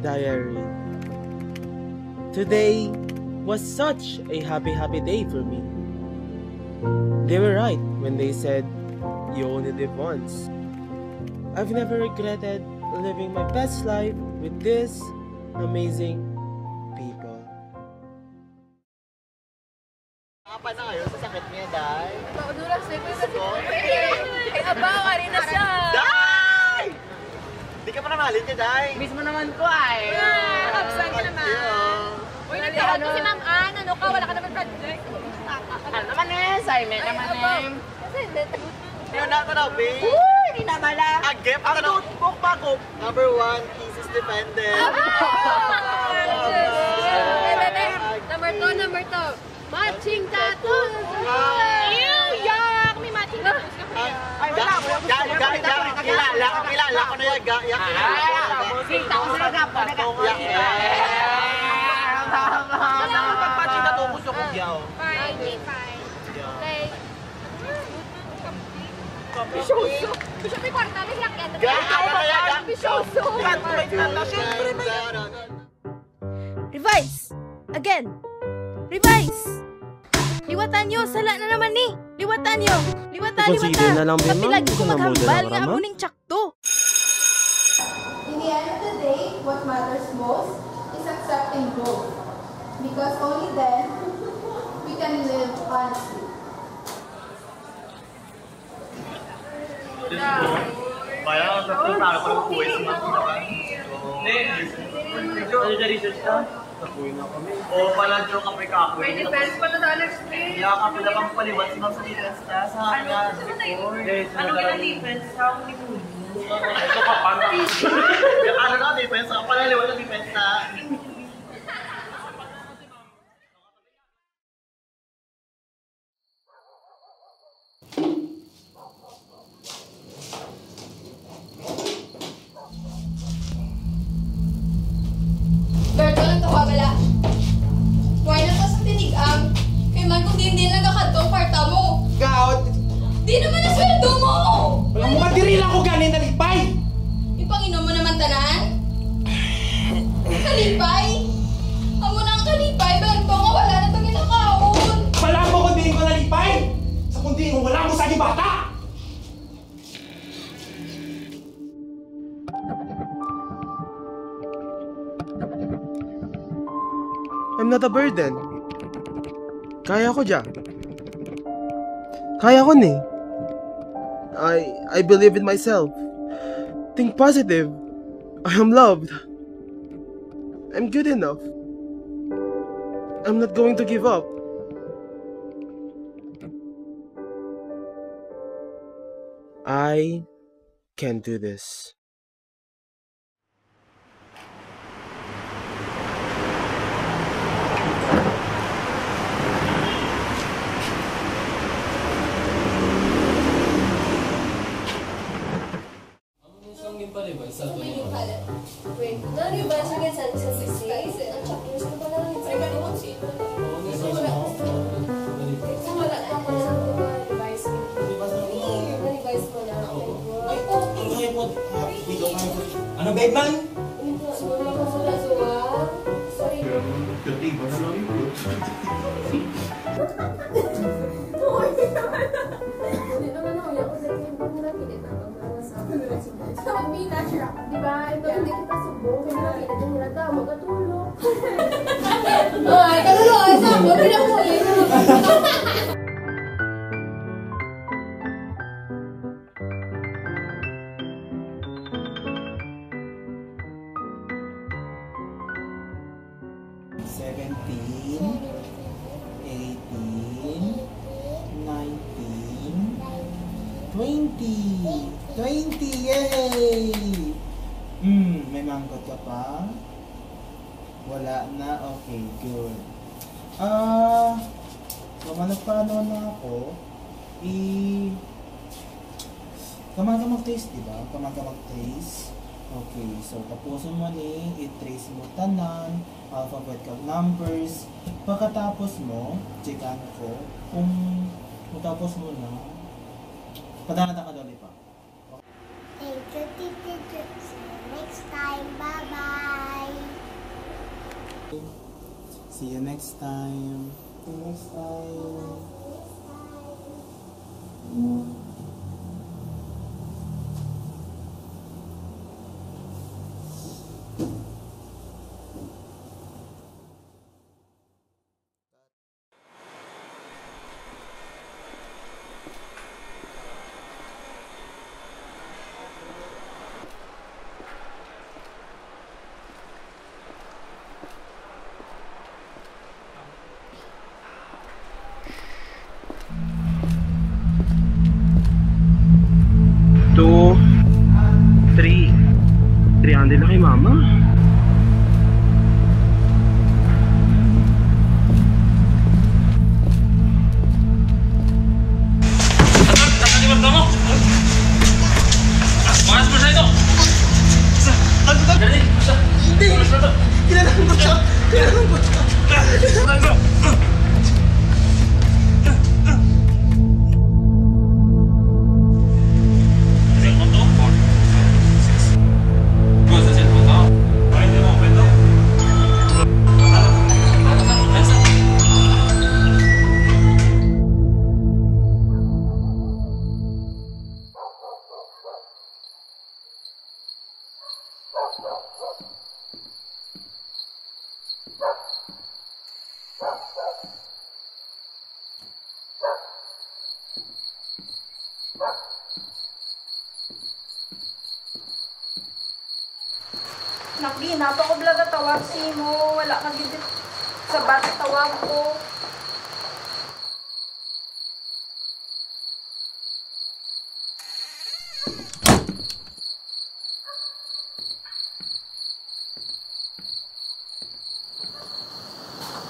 Diary. Today was such a happy day for me. They were right when they said, you only live once. I've never regretted living my best life with this amazing people. Apa na kayo sa sakit niya, Day? Paudulas eh, ay, abaw, karina siya! Day! Di ka pa namalin niya, Day? Mismo naman ko ay. Kapsan ka naman. Uy, nagtawag ko si Ma'am Ann. Ano ka? Wala ka naman project. Ano naman eh? Assignment naman eh. Yun na ito na, babe. Uy, hindi na bala. Ang gift ang notebook bago. Number 1, thesis dependent. Number 2. Matching tattoos! Ew! Yak! May matching tattoos ka pa yan. Ay, wala ko. Kilala ko na yan. Kita ko sila na po. Pag-matching tattoos gusto ko yaw. Fine. Okay. Bisyoso! Bisyoso may kwarta. May lakyan. Bisyoso! Revise! Again! Revise! Liwatan nyo! Sala na naman ni! Liwatan nyo! Liwatan! Consider na lang, Ma'am. Kapilag ko Kung maghambal na-model nga ang mo ning tsakto! In the end of the day, what matters most is accepting growth. Because only then, we can live honestly. Kaya, sa talo ko ng kuwes mo. Ano na research ka? Nakuwi na kami. Oo pala, joke kami kakuwi. May defense pa na sa Alex Play. Kaya kami lang ang paliwan sa mga defense na sa kanya. Ano ka na defense? Sa akong ni Muli. Ito pa, pang ano na defense? Ang palaliwan na defense na. Berto, nagkawagala. Why na ka sa tinigam? Kay man kung di nagkakadtong parta mo. Gaot! Di naman na sweldo mo! Walang mga dirila ko ganin na ligpay! Ipanginom mo naman tanan? Kalipay? Amo na ang kalipay, Berto nga wala na itong ginakaon. Wala mo kundi ko na ligpay! Sa kundi ko wala mo sa bata! I'm not a burden. Kaya ko dyan. Kaya ko ni. I believe in myself. Think positive. I am loved. I'm good enough. I'm not going to give up. I can do this. Wait, na-revise mo sa space? Ang chapters ko pa lang. Ay, gano'n mo siya. Wala pa ko na revise mo. Na-revise mo na. Ano ba, man? Sorry. Kuting ba na lang yun? Hindi naman ako. Ako sa akin, kung nakilit na sa magbita siya. Diba? Ito hindi kita subong. Kung nakita niya nila daw, magkatulog. Ay, katulog. Ay, sabi. Huwag na po eh. Yay! May mangkot ka pa? Wala na? Okay, good. Kung paano na ako, kaman ka mag-trace, diba? Kaman ka mag-trace. Okay, so tapusin mo ni, i-trace mo tanan, alphabet ka numbers. Pagkatapos mo, checkan ko, kung tapos mo na, padanata ka dali pa. Thank you, Teacher. See you next time. Bye-bye. next time. See you next time. Two, three. 300 na kay mama. Nakdi, napakablaga tawag si mo. Wala ka dito sa bata tawag ko.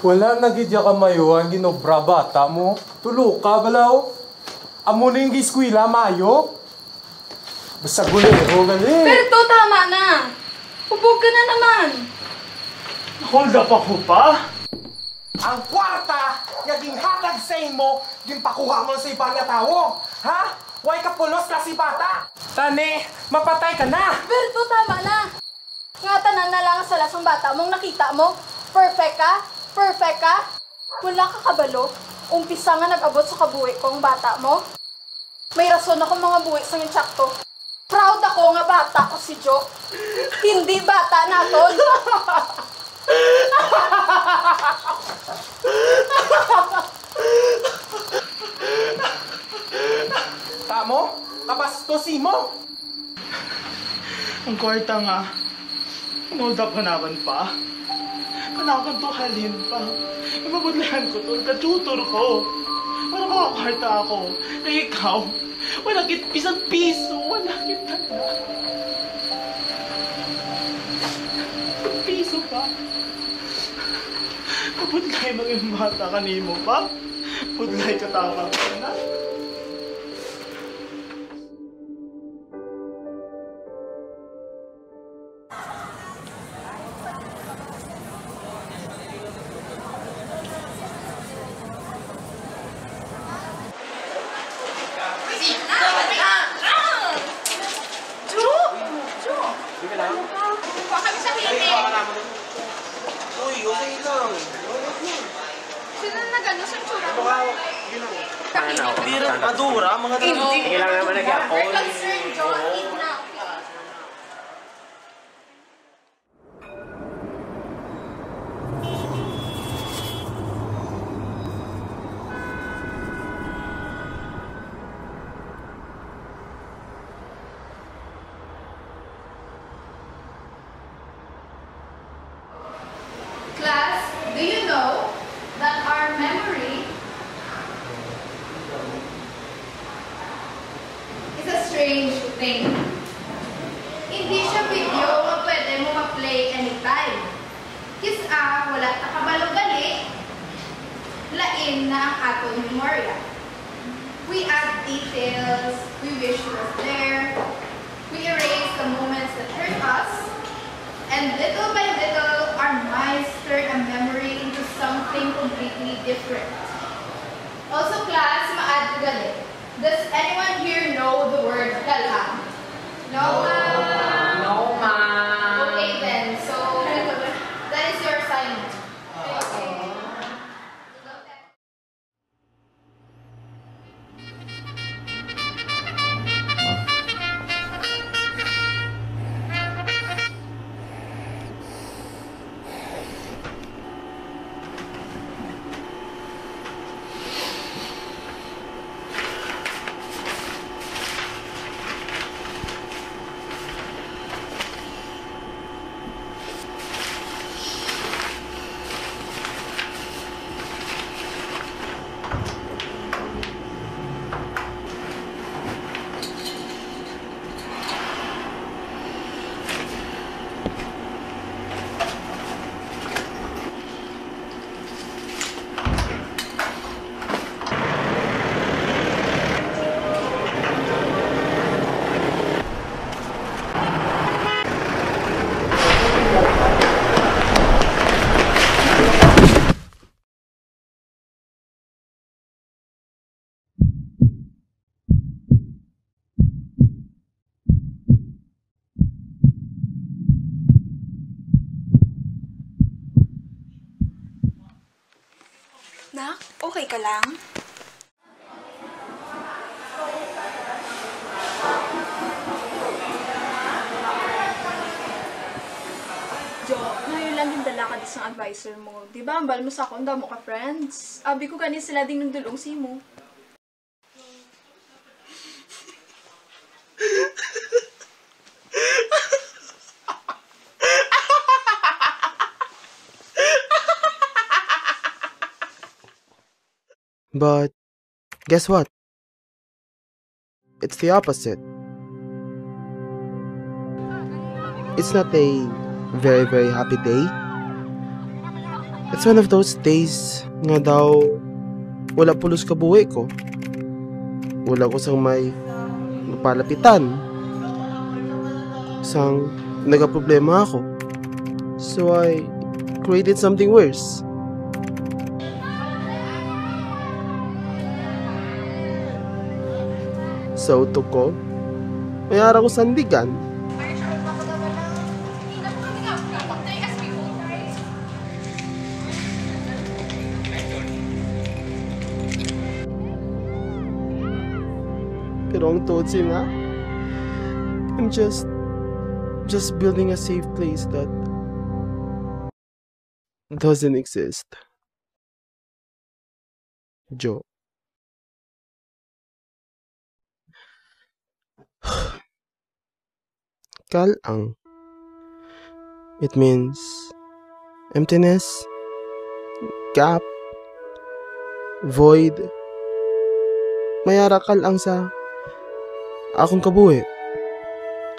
Wala nagidya ka mayuan, ginobra bata mo. Tulo ka, balaw. Amo na yung giskwila, mayo. Basta gulero, gali. Berto, tama na. Hubog ka na naman. Hold up ako pa? Ang kwarta, naging hatag sa imo, gimpakuha mo sa ibang nga tao. Ha? Way ka pulos na si bata. Tani, mapatay ka na. Berto, tama na. Nga tanan na lang sa lasang bata mong nakita mo. Perfect ka? Perfect ka? Wala ka kabalo. Umpisa nga nag-abot sa kabuhi ko ang bata mo. May rason ako mga buhi sa yung tsakto. Proud ako nga bata ko si Jo. Hindi bata naton. Tamo, kabastusin mo. Ang kwarta nga. Hold up kanakan pa. Kanakan to halin pa. Mabudlahan ko to. Ka-tutor ko. Para makakwarta ako. Eh ikaw, wala kit pisang piso. Wala kit tanda. Piso pa. Kapudlay mga bata kanimo pa. Pudlay ka tama ka na. Baka kami sa hili. Uy, okay lang. Sino na gano'n sa tsura mo? Pero madura, mga trabaho. Sige lang naman nag-apol. We're concerned, Jo. Eat na. Class, do you know that our memory is a strange thing? Hindi siya video nga pwede mo ma-play anytime. Kisa, wala ta kabalo gali, lain na ang atong memorya. We add details, we wish it was there, we erase the moments that hurt us, and little by little, our minds turn a memory into something completely different. Also, class, ma-add ko gali. Does anyone here know the word galang? No, ma'am. No, ma'am. Okay then, so that is your assignment. Okay. Nak, okay ka lang? Jo, ngayon lang yung dala ka sa advisor mo. Di ba, ambal mo sa akong damo ka, friends? Abi ko gani sila ding ng dulong si mo. But guess what? It's the opposite. It's not a very, very happy day. It's one of those days nga daw wala pulos kabuhi ko. Wala ko sang may mapalapitan. Sang nagaproblema ako. So I created something worse. Sa utok ko, may araw ko sandigan. Pero ang totsi nga, I'm just building a safe place that doesn't exist. Jo. Kalang. It means emptiness, gap, void. Mayara kalang sa akong kabuhi.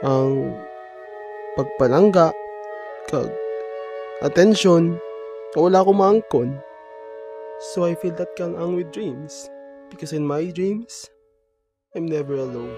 Ang pagpalangga, kag attention, wala ko maangkon. So I feel that kalang with dreams. Because in my dreams, I'm never alone.